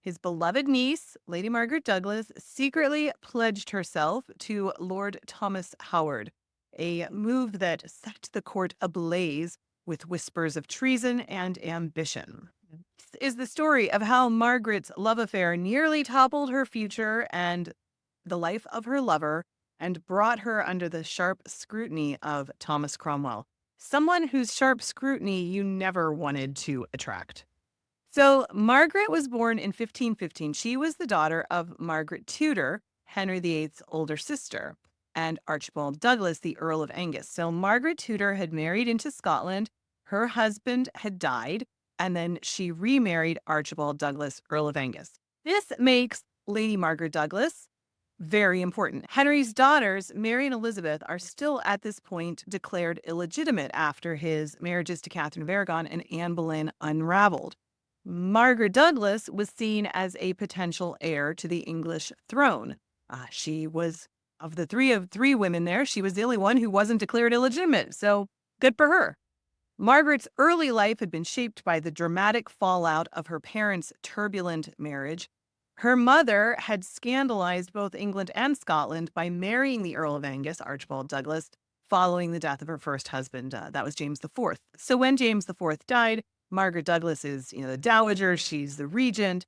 His beloved niece, Lady Margaret Douglas, secretly pledged herself to Lord Thomas Howard, a move that set the court ablaze with whispers of treason and ambition. This is the story of how Margaret's love affair nearly toppled her future and the life of her lover and brought her under the sharp scrutiny of Thomas Cromwell, someone whose sharp scrutiny you never wanted to attract. So, Margaret was born in 1515. She was the daughter of Margaret Tudor, Henry VIII's older sister, and Archibald Douglas, the Earl of Angus. So, Margaret Tudor had married into Scotland. Her husband had died, and then she remarried Archibald Douglas, Earl of Angus. This makes Lady Margaret Douglas very important. Henry's daughters, Mary and Elizabeth, are still at this point declared illegitimate after his marriages to Catherine of Aragon and Anne Boleyn unraveled. Margaret Douglas was seen as a potential heir to the English throne. She was, of three women there, she was the only one who wasn't declared illegitimate, so good for her. Margaret's early life had been shaped by the dramatic fallout of her parents' turbulent marriage. Her mother had scandalized both England and Scotland by marrying the Earl of Angus, Archibald Douglas, following the death of her first husband. That was James IV. So when James IV died, Margaret Douglas is, the dowager. She's the regent,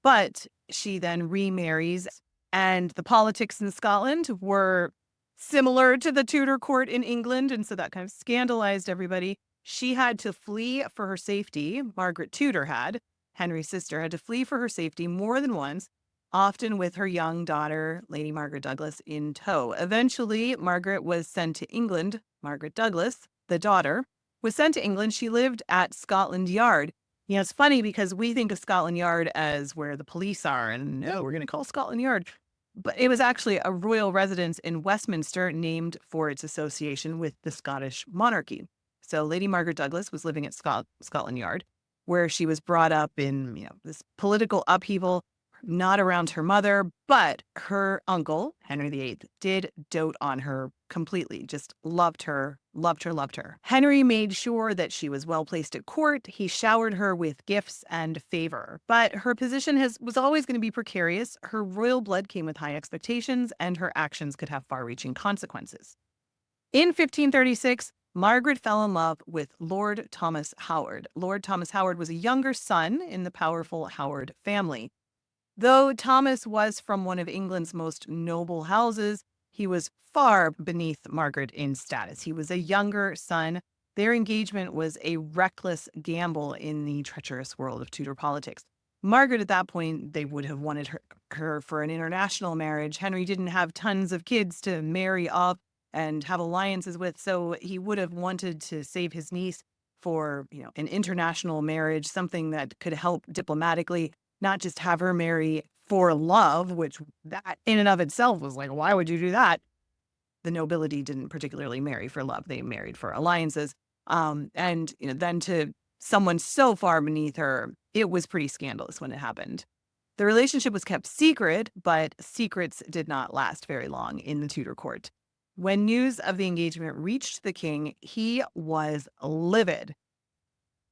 but she then remarries, and the politics in Scotland were similar to the Tudor court in England, and so that kind of scandalized everybody. She had to flee for her safety. Margaret Tudor had. Henry's sister had to flee for her safety more than once, often with her young daughter, Lady Margaret Douglas, in tow. Eventually, Margaret was sent to England. Margaret Douglas, the daughter, was sent to England. She lived at Scotland Yard. It's funny because we think of Scotland Yard as where the police are, and no, we're going to call Scotland Yard. But it was actually a royal residence in Westminster named for its association with the Scottish monarchy. So Lady Margaret Douglas was living at Scotland Yard, where she was brought up in, this political upheaval, not around her mother, but her uncle, Henry VIII, did dote on her completely, just loved her, loved her, loved her. Henry made sure that she was well placed at court. He showered her with gifts and favor, but her position was always going to be precarious. Her royal blood came with high expectations, and her actions could have far-reaching consequences. In 1536, Margaret fell in love with Lord Thomas Howard. Lord Thomas Howard was a younger son in the powerful Howard family. Though Thomas was from one of England's most noble houses, he was far beneath Margaret in status. He was a younger son. Their engagement was a reckless gamble in the treacherous world of Tudor politics. Margaret, at that point, they would have wanted her for an international marriage. Henry didn't have tons of kids to marry off and have alliances with, so he would have wanted to save his niece for, an international marriage, something that could help diplomatically, not just have her marry for love, which that in and of itself was like, why would you do that? The nobility didn't particularly marry for love. They married for alliances. And, then to someone so far beneath her, it was pretty scandalous when it happened. The relationship was kept secret, but secrets did not last very long in the Tudor court. When news of the engagement reached the king, he was livid.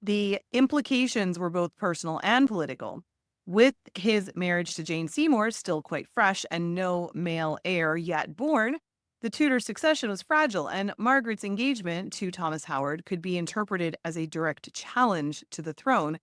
The implications were both personal and political. With his marriage to Jane Seymour still quite fresh and no male heir yet born, the Tudor succession was fragile, and Margaret's engagement to Thomas Howard could be interpreted as a direct challenge to the throne